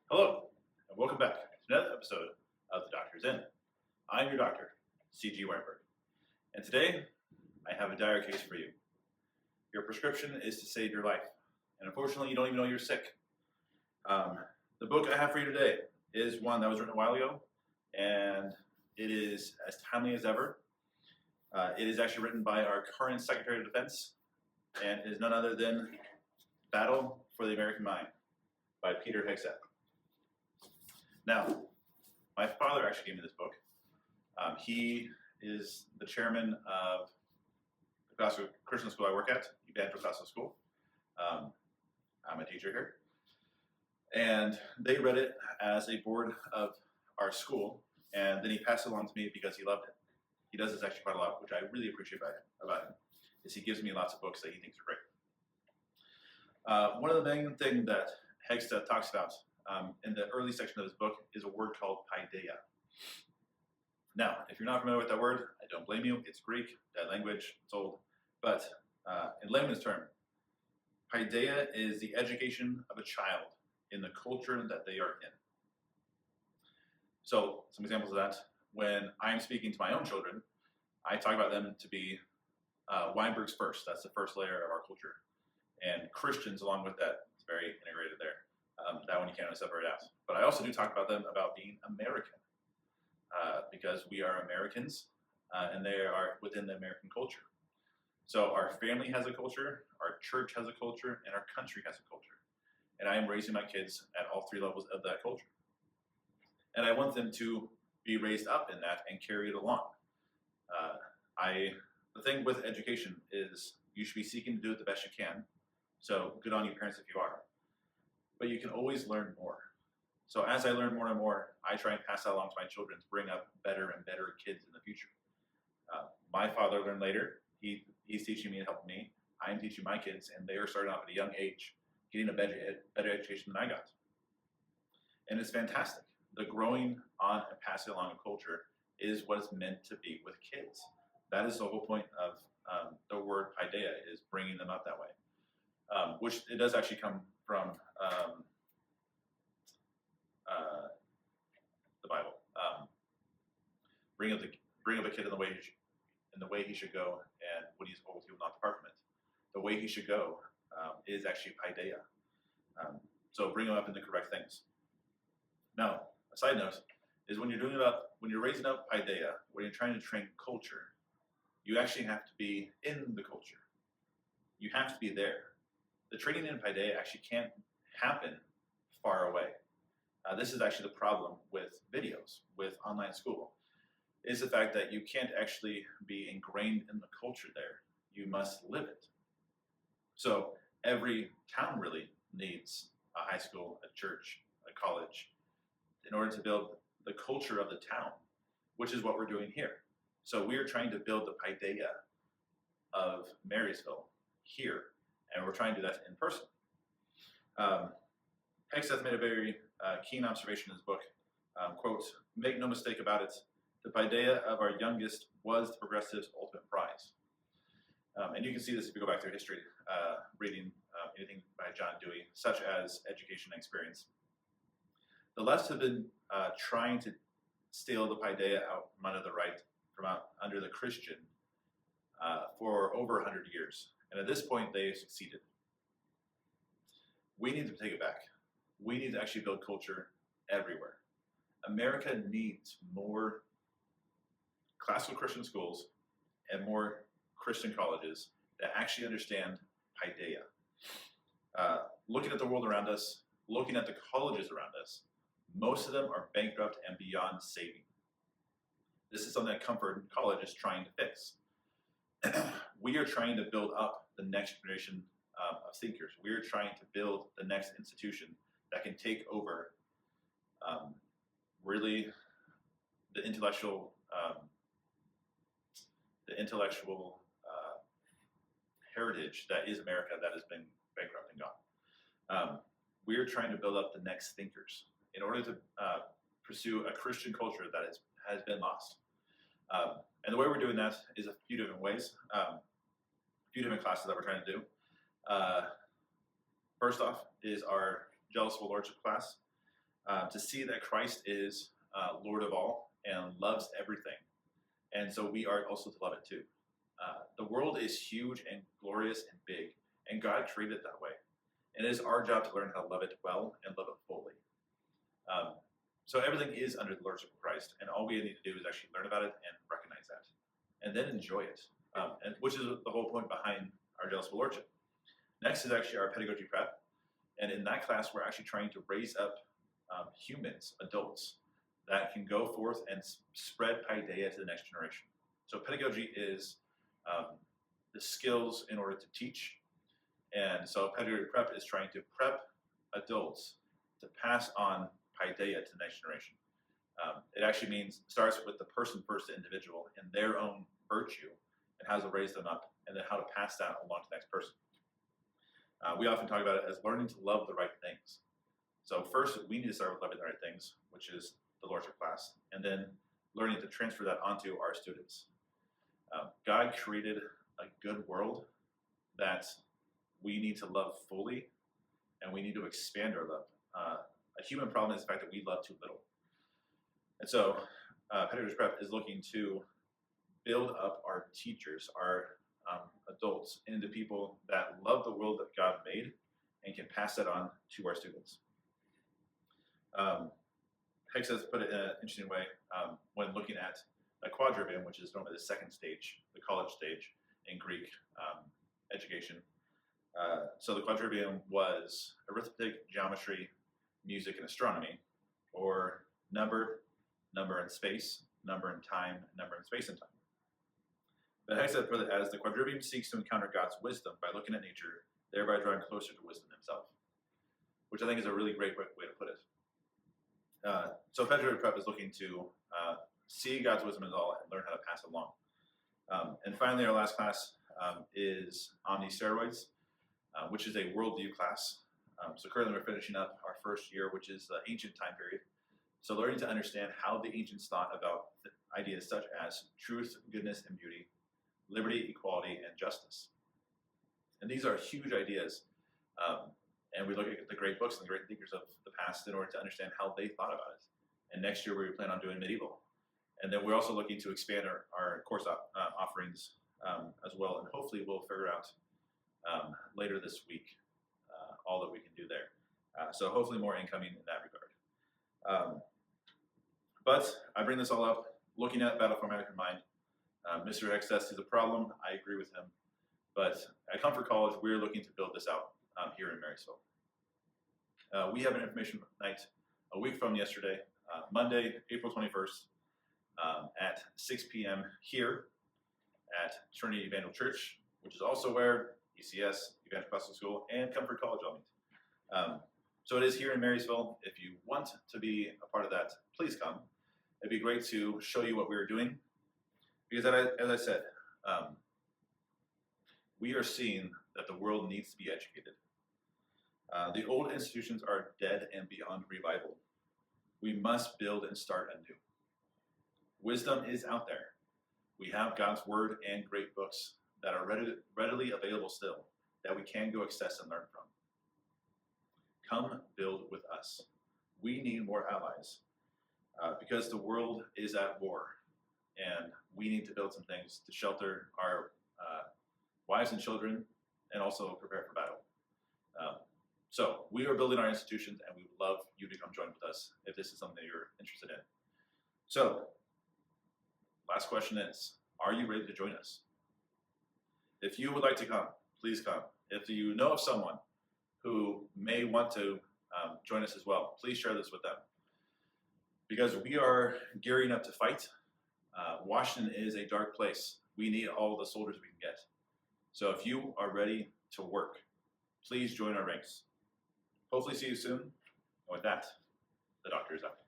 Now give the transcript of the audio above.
Hello, and welcome back to another episode of The Doctor's In. I'm your doctor, C.G. Weinberg, and today I have a dire case for you. Your prescription is to save your life, and unfortunately you don't even know you're sick. The book I have for you today is one that was written a while ago, and it is as timely as ever. It is actually written by our current Secretary of Defense, and is none other than Battle for the American Mind by Pete Hegseth. Now, my father actually gave me this book. He is the chairman of the classical Christian school I work at, Evangel Classical School. I'm a teacher here. And they read it as a board of our school, and then he passed it along to me because he loved it. He does this actually quite a lot, which I really appreciate about him, is he gives me lots of books that he thinks are great. One of the main things that Hegseth talks about in the early section of his book is a word called paideia. Now, if you're not familiar with that word, I don't blame you. It's Greek, that language, it's old. But in layman's term, paideia is the education of a child in the culture that they are in. So, some examples of that. When I'm speaking to my own children, I talk about them to be Weinberg's first. That's the first layer of our culture. And Christians, along with that, it's very integrated there. That one you can't really separate out. But I also do talk about them about being American, because we are Americans, and they are within the American culture. So our family has a culture, our church has a culture, and our country has a culture. And I am raising my kids at all three levels of that culture. And I want them to be raised up in that and carry it along. The thing with education is you should be seeking to do it the best you can. So good on you parents if you are. But you can always learn more. So as I learn more and more, I try and pass that along to my children to bring up better and better kids in the future. My father learned later. He's teaching me and helping me. I'm teaching my kids, and they are starting off at a young age, getting a better education than I got. And it's fantastic. The growing on and passing along of culture is what it's meant to be with kids. That is the whole point of the word paideia, is bringing them up that way. Which it does actually come from the Bible. Bring up a kid in the way he should go, and when he's old, he will not depart from it. The way he should go is actually paideia. So bring him up in the correct things. Now, a side note is when you're raising up paideia, when you're trying to train culture, you actually have to be in the culture. You have to be there. The training in paideia actually can't happen far away. This is actually the problem with videos, with online school, is the fact that you can't actually be ingrained in the culture there. You must live it. So every town really needs a high school, a church, a college, in order to build the culture of the town, which is what we're doing here. So we are trying to build the paideia of Marysville here, and we're trying to do that in person. Hegseth made a very keen observation in his book, quote, "Make no mistake about it, the paideia of our youngest was the progressives' ultimate prize." And you can see this if you go back through history, reading anything by John Dewey, such as Education and Experience. The left have been trying to steal the paideia out from under the right, from out under the Christian, for over 100 years. And at this point, they succeeded. We need to take it back. We need to actually build culture everywhere. America needs more classical Christian schools and more Christian colleges that actually understand paideia. Looking at the world around us, looking at the colleges around us, most of them are bankrupt and beyond saving. This is something that Comeford College is trying to fix. We are trying to build up the next generation of thinkers. We are trying to build the next institution that can take over really the intellectual heritage that is America, that has been bankrupt and gone. We are trying to build up the next thinkers in order to pursue a Christian culture that has been lost. And the way we're doing that is a few different ways, a few different classes that we're trying to do. First off is our Jealous of a Lordship class. to see that Christ is Lord of all and loves everything. And so we are also to love it too. The world is huge and glorious and big, and God created it that way. And it is our job to learn how to love it well and love it fully. So everything is under the Lordship of Christ, and all we need to do is actually learn about it and recognize that, and then enjoy it, and which is the whole point behind our Jealousful Lordship. Next is actually our pedagogy prep, and in that class we're actually trying to raise up humans, adults, that can go forth and spread paideia to the next generation. So pedagogy is the skills in order to teach, and so pedagogy prep is trying to prep adults to pass on paideia to the next generation. It actually starts with the person first, the individual, and their own virtue, and how to raise them up, and then how to pass that along to the next person. We often talk about it as learning to love the right things. So first, we need to start with loving the right things, which is the Lordship class, and then learning to transfer that onto our students. God created a good world that we need to love fully, and we need to expand our love. A human problem is the fact that we love too little. And so Pedagogy Prep is looking to build up our teachers, our adults, into people that love the world that God made and can pass that on to our students. Hegseth put it in an interesting way when looking at a quadrivium, which is normally the second stage, the college stage in Greek education. So the quadrivium was arithmetic, geometry, music, and astronomy, or number and space, number and time, number and space and time. But Hegseth put it as the quadrivium seeks to encounter God's wisdom by looking at nature, thereby drawing closer to wisdom himself, which I think is a really great way to put it. So Pedagogy Prep is looking to see God's wisdom in it all and learn how to pass it along. And finally, our last class is Omni Steroids, which is a worldview class. So currently we're finishing up our first year, which is the ancient time period. So learning to understand how the ancients thought about ideas such as truth, goodness, and beauty, liberty, equality, and justice. And these are huge ideas. And we look at the great books and the great thinkers of the past in order to understand how they thought about it. And next year we plan on doing medieval. And then we're also looking to expand our course offerings as well. And hopefully we'll figure out later this week all that we can do there. So hopefully more incoming in that regard. But I bring this all up looking at Battle for American Mind. Mr. Hegseth is a problem. I agree with him. But at Comeford College, we're looking to build this out here in Marysville. We have an information night a week from yesterday, Monday, April 21st, at 6 p.m. here at Trinity Evangel Church, which is also where ECS, Evangel Classical School, and Comeford College all meet. So it is here in Marysville. If you want to be a part of that, please come. It'd be great to show you what we're doing. Because as I said, we are seeing that the world needs to be educated. The old institutions are dead and beyond revival. We must build and start anew. Wisdom is out there. We have God's word and great books that are readily available still, that we can go access and learn from. Come build with us. We need more allies because the world is at war, and we need to build some things to shelter our wives and children and also prepare for battle. So we are building our institutions, and we would love you to come join with us if this is something that you're interested in. So last question is, are you ready to join us? If you would like to come, please come. If you know of someone who may want to join us as well, please share this with them. Because we are gearing up to fight. Washington is a dark place. We need all the soldiers we can get. So if you are ready to work, please join our ranks. Hopefully see you soon. And with that, the doctor is out.